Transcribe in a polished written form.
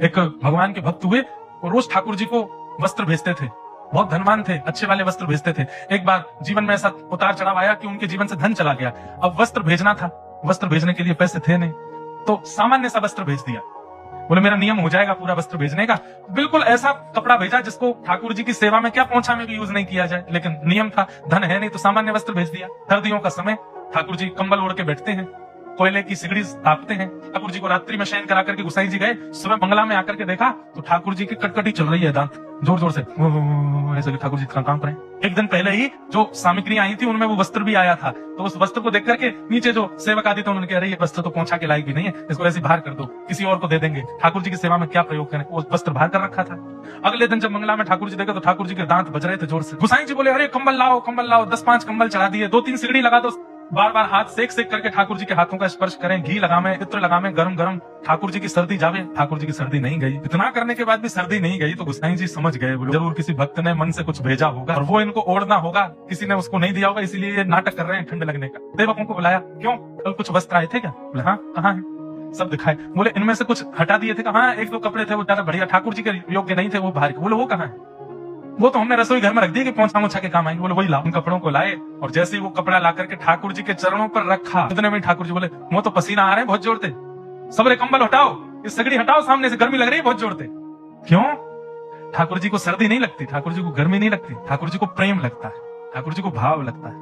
एक भगवान के भक्त हुए और रोज ठाकुर जी को वस्त्र भेजते थे, बहुत धनवान थे, अच्छे वाले वस्त्र भेजते थे। एक बार जीवन में ऐसा उतार चढ़ाव आया कि उनके जीवन से धन चला गया। अब वस्त्र भेजना था, वस्त्र भेजने के लिए पैसे थे नहीं, तो सामान्य सा वस्त्र भेज दिया। बोले मेरा नियम हो जाएगा पूरा वस्त्र भेजने का। बिल्कुल ऐसा कपड़ा भेजा जिसको ठाकुर जी की सेवा में क्या पोंछा में भी यूज नहीं किया जाए, लेकिन नियम था, धन है नहीं तो सामान्य वस्त्र भेज दिया। सर्दियों का समय, ठाकुर जी कंबल ओढ़ के बैठते हैं, कोयले की सिगड़ी तापते हैं। ठाकुर जी को रात्रि में शयन करा करके गुसाई जी गए, सुबह मंगला में आकर के देखा तो ठाकुर जी की कटकटी चल रही है, दांत जोर जोर से ऐसे ठाकुर जी काम कर रहे हैं। एक दिन पहले ही जो सामग्रियां आई थी उनमें वो वस्त्र भी आया था, तो उस वस्त्र को देख करके नीचे जो सेवक आदि थे उन्होंने कहा, अरे ये वस्त्र तो पोंछा के लायक भी नहीं है, इसको ऐसे बाहर कर दो, किसी और को दे देंगे, ठाकुर जी की सेवा में क्या प्रयोग करें। वो वस्त्र बाहर कर रखा था। अगले दिन जब मंगला में ठाकुर जी देखा तो ठाकुर जी के दांत बज रहे थे जोर से। गुसाई जी बोले, अरे कंबल लाओ कंबल लाओ, 10-5 कंबल चढ़ा दिए, 2-3 सिगड़ी लगा दो, बार बार हाथ सेक सेक करके ठाकुर जी के हाथों का स्पर्श करें, घी लगावे, इत्र लगावे, गरम गरम, ठाकुर जी की सर्दी जावे। ठाकुर जी की सर्दी नहीं गई। इतना करने के बाद भी सर्दी नहीं गई तो गोसाई जी समझ गए, बोले जरूर किसी भक्त ने मन से कुछ भेजा होगा और वो इनको ओढ़ना होगा, किसी ने उसको नहीं दिया होगा, इसीलिए ये नाटक कर रहे हैं ठंड लगने का। सेवकों को बुलाया, क्यों कल कुछ वस्त्र आए थे क्या? बोले हाँ, कहाँ है? सब दिखाए। बोले इनमें से कुछ हटा दिए थे? हाँ, 1-2 कपड़े थे वो ज्यादा बढ़िया ठाकुर जी के योग्य नहीं थे, वो बाहर। बोले वो कहाँ है? वो तो हमने रसोई घर में रख दी कि पोंछा मोछा के काम आएंगे। बोले वही लाओ। उन कपड़ों को लाए और जैसे ही वो कपड़ा ला करके ठाकुर जी के चरणों पर रखा, इतने में ठाकुर जी बोले, वो तो पसीना आ रहे हैं बहुत जोरते, सबरे कंबल हटाओ, इस सगड़ी हटाओ, सामने से गर्मी लग रही है बहुत जोरते। क्यों? ठाकुर जी को सर्दी नहीं लगती, ठाकुर जी को गर्मी नहीं लगती, ठाकुर जी को प्रेम लगता है, ठाकुर जी को भाव लगता है।